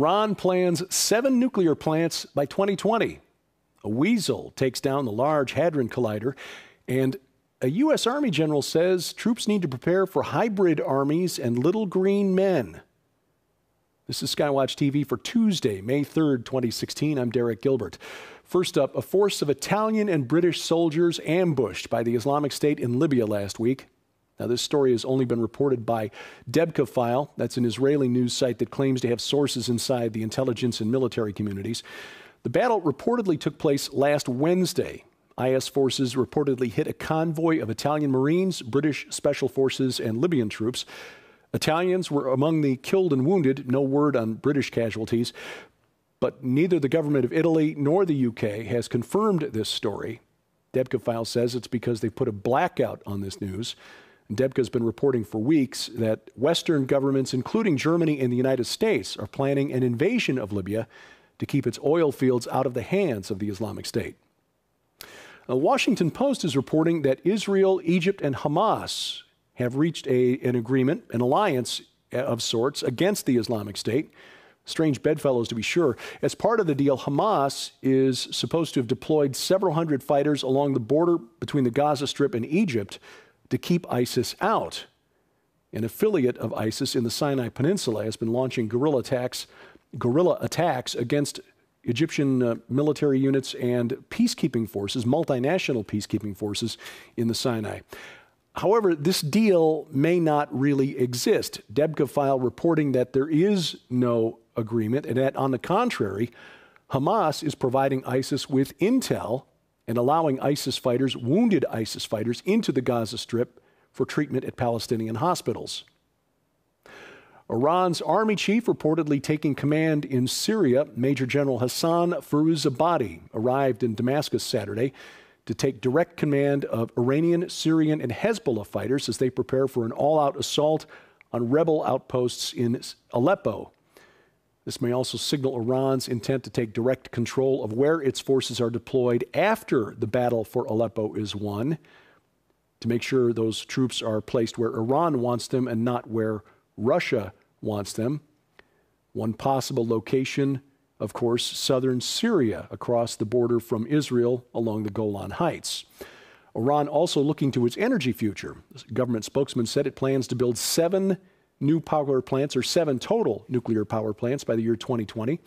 Iran plans 7 nuclear plants by 2020. A weasel takes down the Large Hadron Collider, and a U.S. Army general says troops need to prepare for hybrid armies and little green men. This is Skywatch TV for Tuesday, May 3rd, 2016. I'm Derek Gilbert. First up, a force of Italian and British soldiers ambushed by the Islamic State in Libya last week. Now, this story has only been reported by Debka File. That's an Israeli news site that claims to have sources inside the intelligence and military communities. The battle reportedly took place last Wednesday. IS forces reportedly hit a convoy of Italian Marines, British Special Forces, and Libyan troops. Italians were among the killed and wounded. No word on British casualties. But neither the government of Italy nor the UK has confirmed this story. Debka File says it's because they put a blackout on this news. Debka's been reporting for weeks that Western governments, including Germany and the United States, are planning an invasion of Libya to keep its oil fields out of the hands of the Islamic State. The Washington Post is reporting that Israel, Egypt, and Hamas have reached an agreement, an alliance of sorts, against the Islamic State. Strange bedfellows, to be sure. As part of the deal, Hamas is supposed to have deployed several hundred fighters along the border between the Gaza Strip and Egypt to keep ISIS out. An affiliate of ISIS in the Sinai Peninsula has been launching guerrilla attacks against Egyptian military units and peacekeeping forces, multinational peacekeeping forces in the Sinai. However, this deal may not really exist. Debka File reporting that there is no agreement, and that, on the contrary, Hamas is providing ISIS with intel and allowing ISIS fighters, wounded ISIS fighters, into the Gaza Strip for treatment at Palestinian hospitals. Iran's army chief reportedly taking command in Syria, Major General Hassan Firuzabadi, arrived in Damascus Saturday to take direct command of Iranian, Syrian, and Hezbollah fighters as they prepare for an all-out assault on rebel outposts in Aleppo. This may also signal Iran's intent to take direct control of where its forces are deployed after the battle for Aleppo is won, to make sure those troops are placed where Iran wants them and not where Russia wants them. One possible location, of course, southern Syria, across the border from Israel along the Golan Heights. Iran also looking to its energy future. The government spokesman said it plans to build 7 new power plants, or 7 total nuclear power plants, by the year 2020.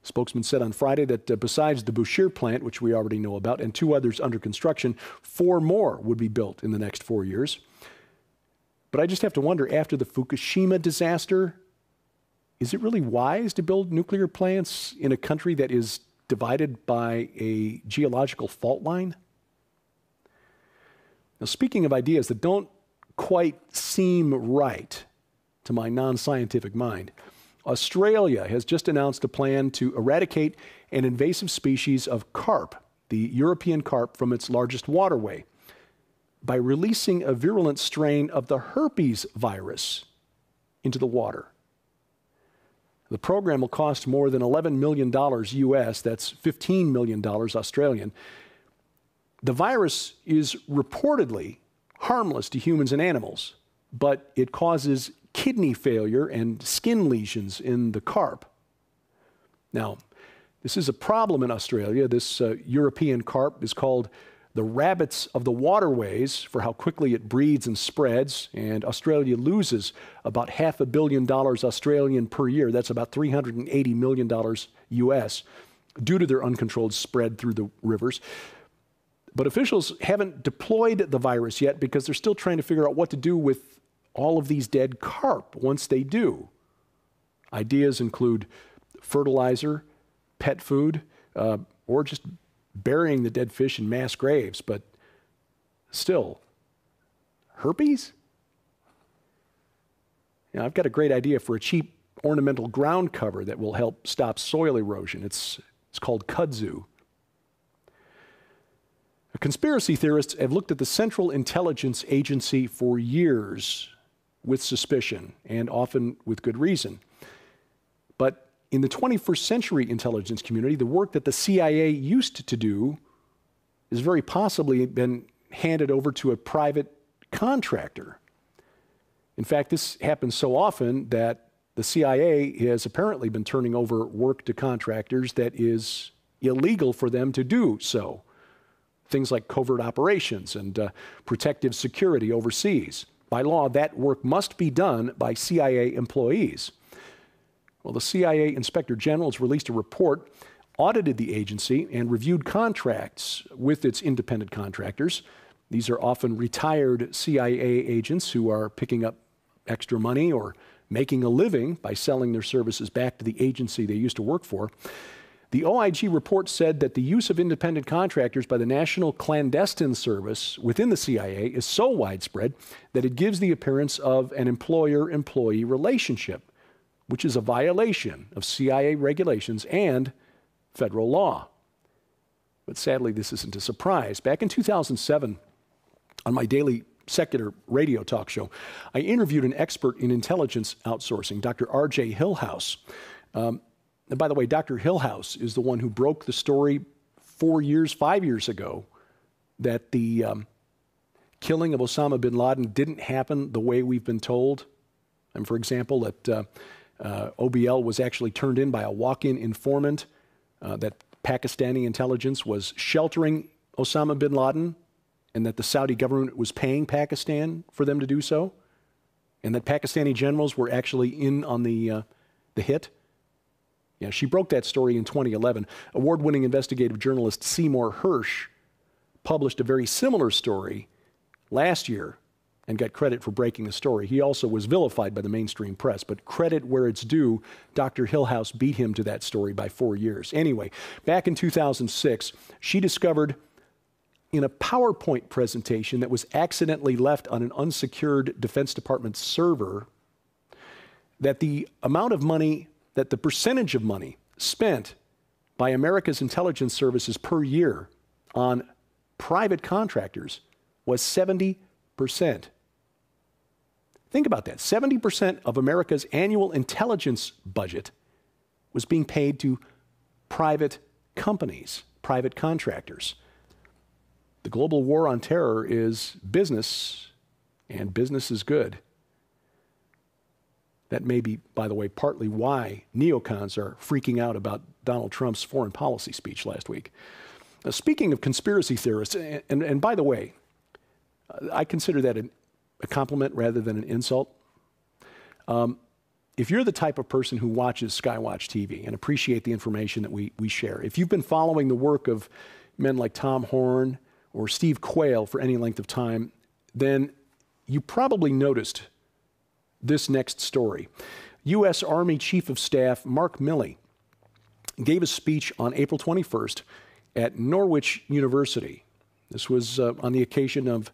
Spokesman said on Friday that besides the Bushehr plant, which we already know about, and 2 others under construction, 4 more would be built in the next 4 years. But I just have to wonder, after the Fukushima disaster, is it really wise to build nuclear plants in a country that is divided by a geological fault line? Now, speaking of ideas that don't quite seem right to my non-scientific mind, Australia has just announced a plan to eradicate an invasive species of carp, the European carp, from its largest waterway by releasing a virulent strain of the herpes virus into the water. The program will cost more than $11 million US, that's $15 million Australian. The virus is reportedly harmless to humans and animals, but it causes kidney failure and skin lesions in the carp. Now, this is a problem in Australia. This European carp is called the rabbits of the waterways for how quickly it breeds and spreads, and Australia loses about $500 million Australian per year. That's about $380 million US due to their uncontrolled spread through the rivers. But officials haven't deployed the virus yet because they're still trying to figure out what to do with all of these dead carp once they do. Ideas include fertilizer, pet food, or just burying the dead fish in mass graves. But still, herpes? Now, I've got a great idea for a cheap ornamental ground cover that will help stop soil erosion. It's called kudzu. Conspiracy theorists have looked at the Central Intelligence Agency for years with suspicion, and often with good reason. But in the 21st century intelligence community, the work that the CIA used to do has very possibly been handed over to a private contractor. In fact, this happens so often that The CIA has apparently been turning over work to contractors that is illegal for them to do so. Things like covert operations and protective security overseas. By law, that work must be done by CIA employees. Well, the CIA Inspector General has released a report, audited the agency, and reviewed contracts with its independent contractors. These are often retired CIA agents who are picking up extra money or making a living by selling their services back to the agency they used to work for. The OIG report said that the use of independent contractors by the National Clandestine Service within the CIA is so widespread that it gives the appearance of an employer-employee relationship, which is a violation of CIA regulations and federal law. But sadly, this isn't a surprise. Back in 2007, on my daily secular radio talk show, I interviewed an expert in intelligence outsourcing, Dr. R.J. Hillhouse. And by the way, Dr. Hillhouse is the one who broke the story 5 years ago, that the killing of Osama bin Laden didn't happen the way we've been told. And for example, that OBL was actually turned in by a walk-in informant, that Pakistani intelligence was sheltering Osama bin Laden, and that the Saudi government was paying Pakistan for them to do so, and that Pakistani generals were actually in on the hit. Yeah, she broke that story in 2011. Award-winning investigative journalist Seymour Hersh published a very similar story last year and got credit for breaking the story. He also was vilified by the mainstream press, but credit where it's due, Dr. Hillhouse beat him to that story by 4 years. Anyway, back in 2006, she discovered in a PowerPoint presentation that was accidentally left on an unsecured Defense Department server that the amount of money, that the percentage of money spent by America's intelligence services per year on private contractors was 70%. Think about that. 70% of America's annual intelligence budget was being paid to private companies, private contractors. The global war on terror is business, and business is good. That may be, by the way, partly why neocons are freaking out about Donald Trump's foreign policy speech last week. Now, speaking of conspiracy theorists, and by the way, I consider that a compliment rather than an insult. If you're the type of person who watches Skywatch TV and appreciate the information that we share, if you've been following the work of men like Tom Horn or Steve Quayle for any length of time, then you probably noticed this next story. U.S. Army Chief of Staff Mark Milley gave a speech on April 21st at Norwich University. This was on the occasion of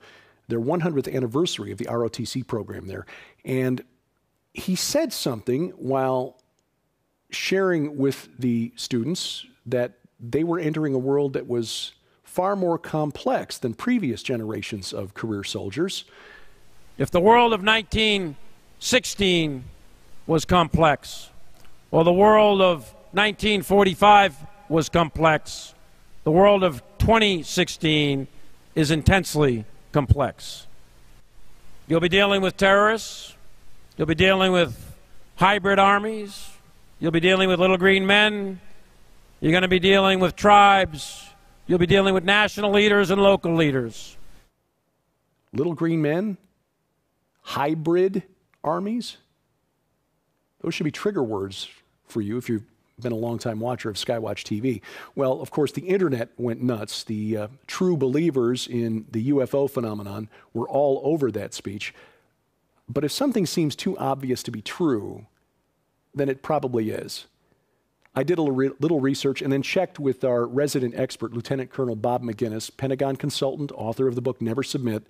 their 100th anniversary of the ROTC program there. And he said something while sharing with the students that they were entering a world that was far more complex than previous generations of career soldiers. If the world of 1916 was complex, or the world of 1945 was complex, the world of 2016 is intensely complex. You'll be dealing with terrorists, you'll be dealing with hybrid armies, you'll be dealing with little green men, you're going to be dealing with tribes, you'll be dealing with national leaders and local leaders. Little green men? Hybrid armies? Those should be trigger words for you if you've been a longtime watcher of Skywatch TV. Well, of course, the internet went nuts. The true believers in the UFO phenomenon were all over that speech. But if something seems too obvious to be true, then it probably is. I did a little research and then checked with our resident expert, Lieutenant Colonel Bob McGinnis, Pentagon consultant, author of the book Never Submit.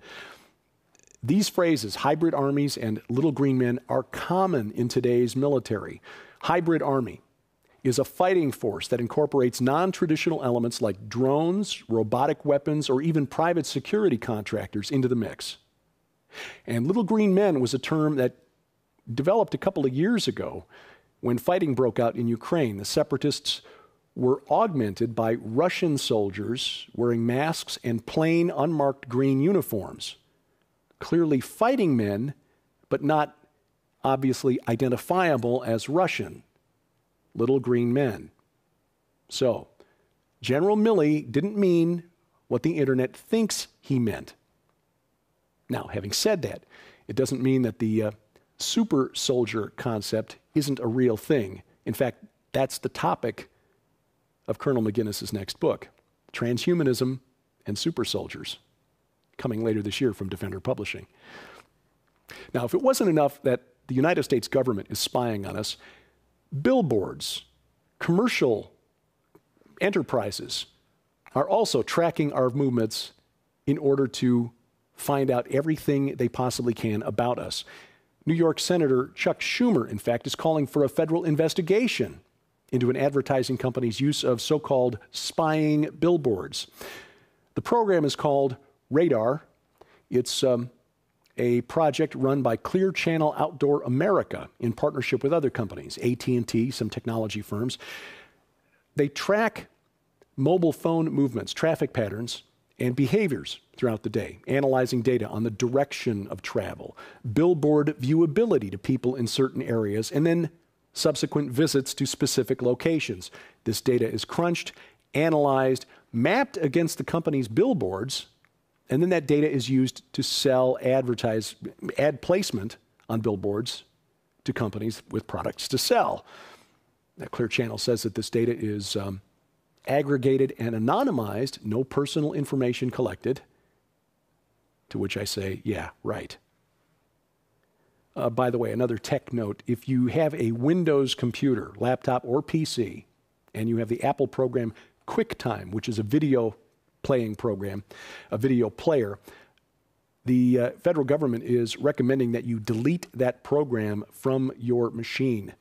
These phrases, hybrid armies and little green men, are common in today's military. Hybrid army is a fighting force that incorporates non-traditional elements like drones, robotic weapons, or even private security contractors into the mix. And little green men was a term that developed a couple of years ago when fighting broke out in Ukraine. The separatists were augmented by Russian soldiers wearing masks and plain unmarked green uniforms. Clearly fighting men, but not obviously identifiable as Russian, little green men. So, General Milley didn't mean what the internet thinks he meant. Now, having said that, it doesn't mean that the super soldier concept isn't a real thing. In fact, that's the topic of Colonel McGinnis's next book, Transhumanism and Super Soldiers, coming later this year from Defender Publishing. Now, if it wasn't enough that the United States government is spying on us, billboards, commercial enterprises are also tracking our movements in order to find out everything they possibly can about us. New York Senator Chuck Schumer, in fact, is calling for a federal investigation into an advertising company's use of so-called spying billboards. The program is called Radar. It's a project run by Clear Channel Outdoor America in partnership with other companies, AT&T, some technology firms. They track mobile phone movements, traffic patterns, and behaviors throughout the day, analyzing data on the direction of travel, billboard viewability to people in certain areas, and then subsequent visits to specific locations. This data is crunched, analyzed, mapped against the company's billboards, and then that data is used to sell ad placement on billboards to companies with products to sell. Now, Clear Channel says that this data is aggregated and anonymized, no personal information collected, to which I say, yeah, right. By the way, another tech note, if you have a Windows computer, laptop, or PC, and you have the Apple program QuickTime, which is a video playing program, a video player, the federal government is recommending that you delete that program from your machine.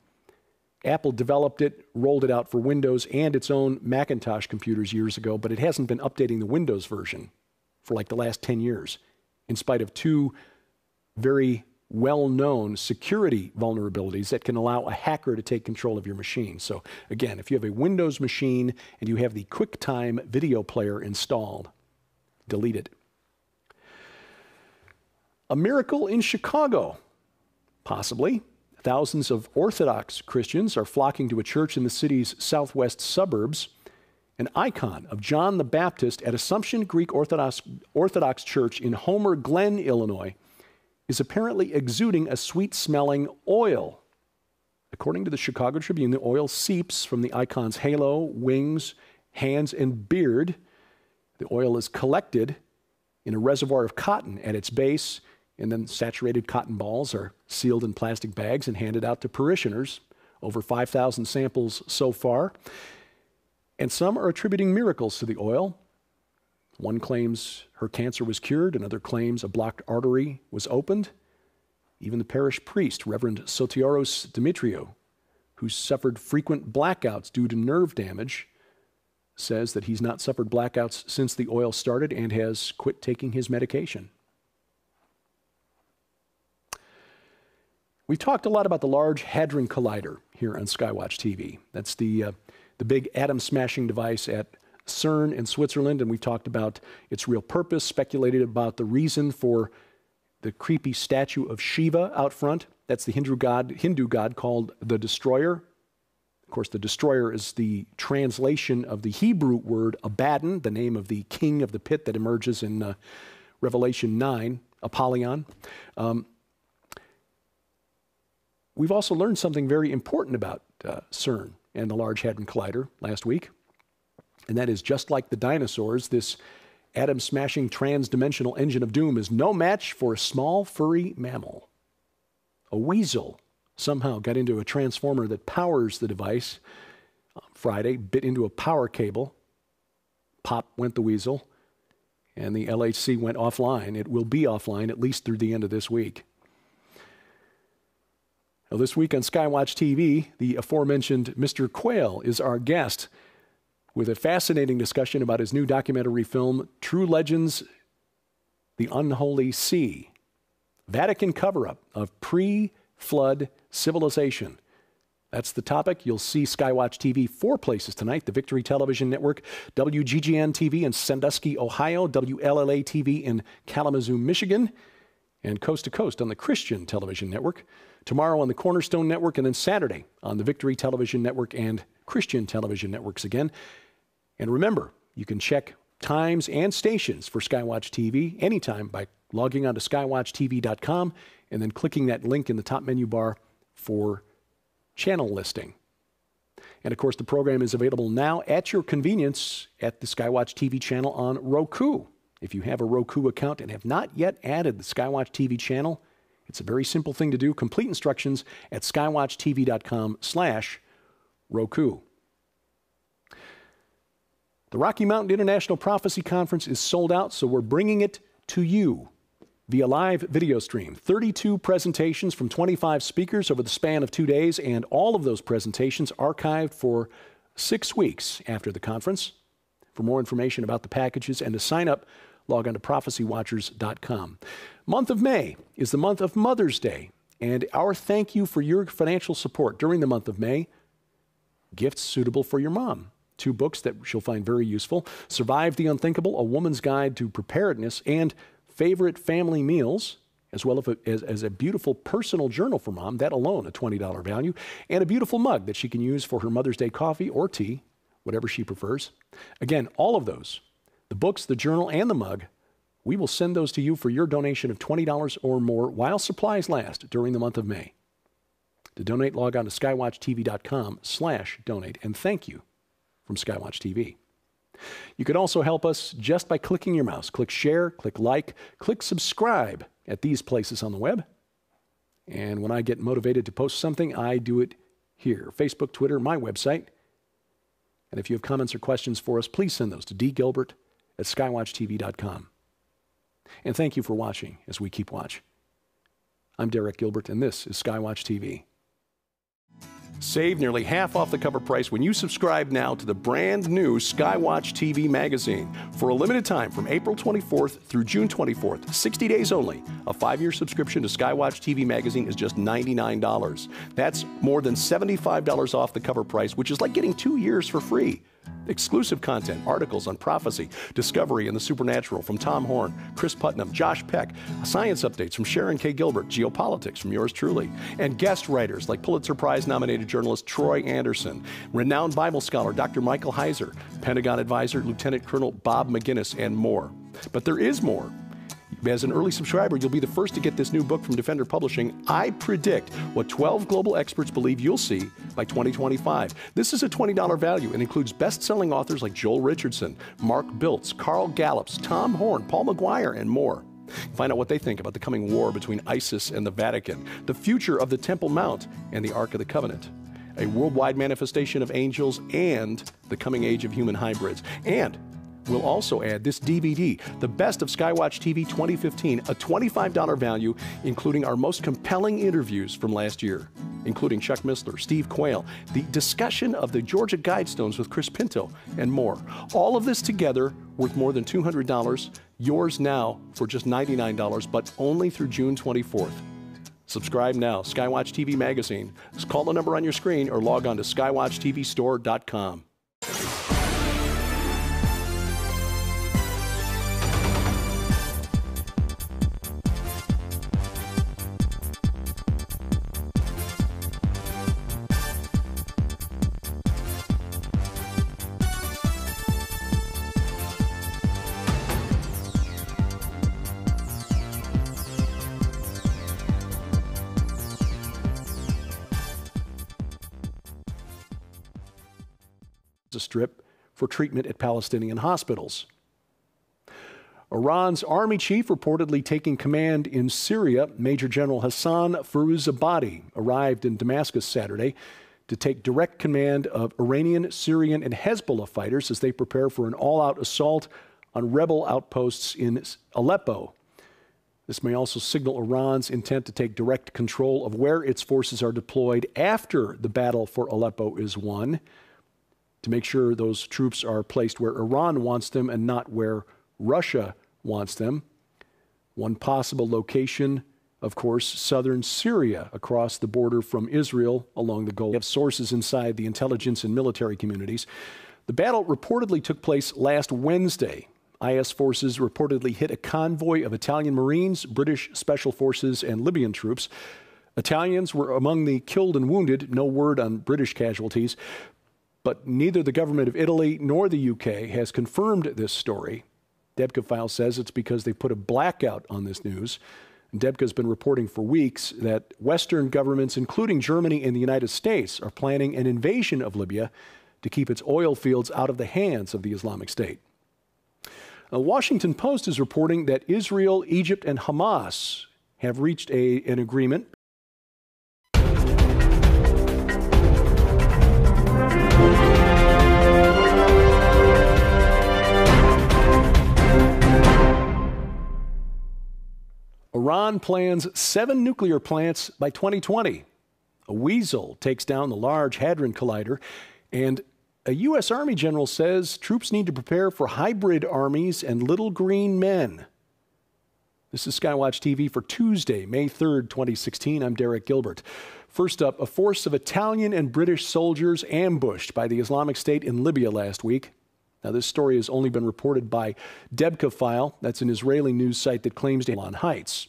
Apple developed it, rolled it out for Windows and its own Macintosh computers years ago, but it hasn't been updating the Windows version for like the last 10 years, in spite of two very well-known security vulnerabilities that can allow a hacker to take control of your machine. So again, if you have a Windows machine and you have the QuickTime video player installed, delete it. A miracle in Chicago, possibly. Thousands of Orthodox Christians are flocking to a church in the city's southwest suburbs. An icon of John the Baptist at Assumption Greek Orthodox Church in Homer Glen, Illinois, is apparently exuding a sweet-smelling oil. According to the Chicago Tribune, the oil seeps from the icon's halo, wings, hands, and beard. The oil is collected in a reservoir of cotton at its base, and then saturated cotton balls are sealed in plastic bags and handed out to parishioners. Over 5,000 samples so far. And some are attributing miracles to the oil. One claims her cancer was cured, another claims a blocked artery was opened. Even the parish priest, Reverend Sotiros Dimitriou, who suffered frequent blackouts due to nerve damage, says that he's not suffered blackouts since the oil started and has quit taking his medication. We've talked a lot about the Large Hadron Collider here on Skywatch TV. That's the big atom-smashing device at CERN in Switzerland, and we've talked about its real purpose, speculated about the reason for the creepy statue of Shiva out front. That's the Hindu god called the Destroyer. Of course, the Destroyer is the translation of the Hebrew word Abaddon, the name of the king of the pit that emerges in Revelation 9, Apollyon. We've also learned something very important about CERN and the Large Hadron Collider last week, and that is, just like the dinosaurs, this atom-smashing trans-dimensional engine of doom is no match for a small, furry mammal. A weasel somehow got into a transformer that powers the device on Friday, bit into a power cable, pop went the weasel, and the LHC went offline. It will be offline at least through the end of this week. Now, this week on Skywatch TV, the aforementioned Mr. Quayle is our guest with a fascinating discussion about his new documentary film, True Legends, The Unholy Sea, Vatican cover-up of pre-flood civilization. That's the topic. You'll see Skywatch TV 4 places tonight: the Victory Television Network, WGGN TV in Sandusky, Ohio, WLLA TV in Kalamazoo, Michigan, and Coast to Coast on the Christian Television Network, tomorrow on the Cornerstone Network, and then Saturday on the Victory Television Network and Christian Television Networks again. And remember, you can check times and stations for Skywatch TV anytime by logging on to skywatchtv.com and then clicking that link in the top menu bar for channel listing. And of course, the program is available now at your convenience at the Skywatch TV channel on Roku. If you have a Roku account and have not yet added the Skywatch TV channel, it's a very simple thing to do. Complete instructions at skywatchtv.com/Roku. The Rocky Mountain International Prophecy Conference is sold out, so we're bringing it to you via live video stream. 32 presentations from 25 speakers over the span of 2 days, and all of those presentations archived for 6 weeks after the conference. For more information about the packages and to sign up, log on to prophecywatchers.com. Month of May is the month of Mother's Day, and our thank you for your financial support during the month of May. Gifts suitable for your mom. 2 books that she'll find very useful: Survive the Unthinkable, A Woman's Guide to Preparedness, and Favorite Family Meals, as well as a beautiful personal journal for mom, that alone a $20 value, and a beautiful mug that she can use for her Mother's Day coffee or tea, whatever she prefers. Again, all of those, the books, the journal, and the mug, we will send those to you for your donation of $20 or more while supplies last during the month of May. To donate, log on to skywatchtv.com/donate, and thank you from Skywatch TV. You can also help us just by clicking your mouse. Click share, click like, click subscribe at these places on the web. And when I get motivated to post something, I do it here: Facebook, Twitter, my website. And if you have comments or questions for us, please send those to dgilbert@skywatchtv.com. And thank you for watching as we keep watch. I'm Derek Gilbert, and this is Skywatch TV. Save nearly half off the cover price when you subscribe now to the brand new Skywatch TV magazine. For a limited time from April 24th through June 24th, 60 days only, a 5-year subscription to Skywatch TV magazine is just $99. That's more than $75 off the cover price, which is like getting 2 years for free. Exclusive content, articles on prophecy, discovery, and the supernatural from Tom Horn, Chris Putnam, Josh Peck, science updates from Sharon K. Gilbert, geopolitics from yours truly, and guest writers like Pulitzer Prize-nominated journalist Troy Anderson, renowned Bible scholar Dr. Michael Heiser, Pentagon advisor Lieutenant Colonel Bob McGinnis, and more. But there is more. As an early subscriber, you'll be the first to get this new book from Defender Publishing. I predict what 12 global experts believe you'll see by 2025. This is a $20 value and includes best-selling authors like Joel Richardson, Mark Biltz, Carl Gallups, Tom Horn, Paul McGuire, and more. Find out what they think about the coming war between ISIS and the Vatican, the future of the Temple Mount and the Ark of the Covenant, a worldwide manifestation of angels, and the coming age of human hybrids. And we'll also add this DVD, The Best of Skywatch TV 2015, a $25 value, including our most compelling interviews from last year, including Chuck Missler, Steve Quayle, the discussion of the Georgia Guidestones with Chris Pinto, and more. All of this together worth more than $200, yours now for just $99, but only through June 24th. Subscribe now, Skywatch TV Magazine. Just call the number on your screen or log on to skywatchtvstore.com. A strip for treatment at Palestinian hospitals. Iran's army chief reportedly taking command in Syria, Major General Hassan Firuzabadi, arrived in Damascus Saturday to take direct command of Iranian, Syrian, and Hezbollah fighters as they prepare for an all-out assault on rebel outposts in Aleppo. This may also signal Iran's intent to take direct control of where its forces are deployed after the battle for Aleppo is won, to make sure those troops are placed where Iran wants them and not where Russia wants them. One possible location, of course, southern Syria, across the border from Israel along the Gulf. We have sources inside the intelligence and military communities. The battle reportedly took place last Wednesday IS forces reportedly hit a convoy of Italian Marines, British Special Forces, and Libyan troops. Italians were among the killed and wounded. No word on British casualties. But neither the government of Italy nor the UK has confirmed this story. Debka File says it's because they put a blackout on this news. Debka's been reporting for weeks that Western governments, including Germany and the United States, are planning an invasion of Libya to keep its oil fields out of the hands of the Islamic State. The Washington Post is reporting that Israel, Egypt, and Hamas have reached an agreement. Iran plans 7 nuclear plants by 2020. A weasel takes down the Large Hadron Collider, and a U.S. Army general says troops need to prepare for hybrid armies and little green men. This is Skywatch TV for Tuesday, May 3rd, 2016. I'm Derek Gilbert. First up, a force of Italian and British soldiers ambushed by the Islamic State in Libya last week. Now, this story has only been reported by Debka File. That's an Israeli news site that claims to Golan Heights.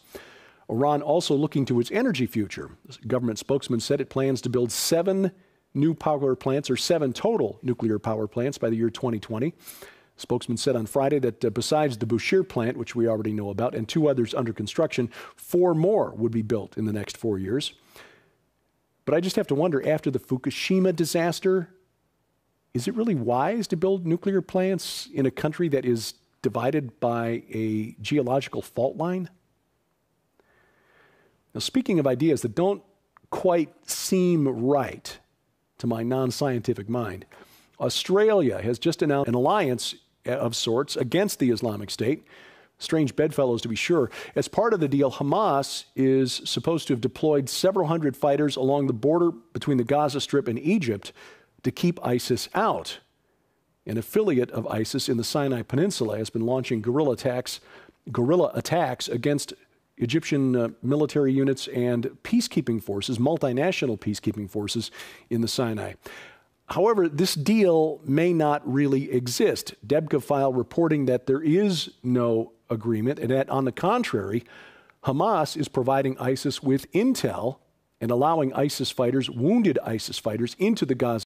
Iran also looking to its energy future. The government spokesman said it plans to build 7 new power plants, or 7 total nuclear power plants by the year 2020. The spokesman said on Friday that besides the Bushehr plant, which we already know about, and 2 others under construction, 4 more would be built in the next 4 years. But I just have to wonder, after the Fukushima disaster, is it really wise to build nuclear plants in a country that is divided by a geological fault line? Now, speaking of ideas that don't quite seem right to my non-scientific mind, Australia has just announced an alliance of sorts against the Islamic State. Strange bedfellows, to be sure. As part of the deal, Hamas is supposed to have deployed several hundred fighters along the border between the Gaza Strip and Egypt to keep ISIS out. An affiliate of ISIS in the Sinai Peninsula has been launching guerrilla attacks against Egyptian military units and peacekeeping forces, multinational peacekeeping forces in the Sinai. However, this deal may not really exist. Debka File reporting that there is no agreement, and that, on the contrary, Hamas is providing ISIS with intel and allowing ISIS fighters, wounded ISIS fighters, into the Gaza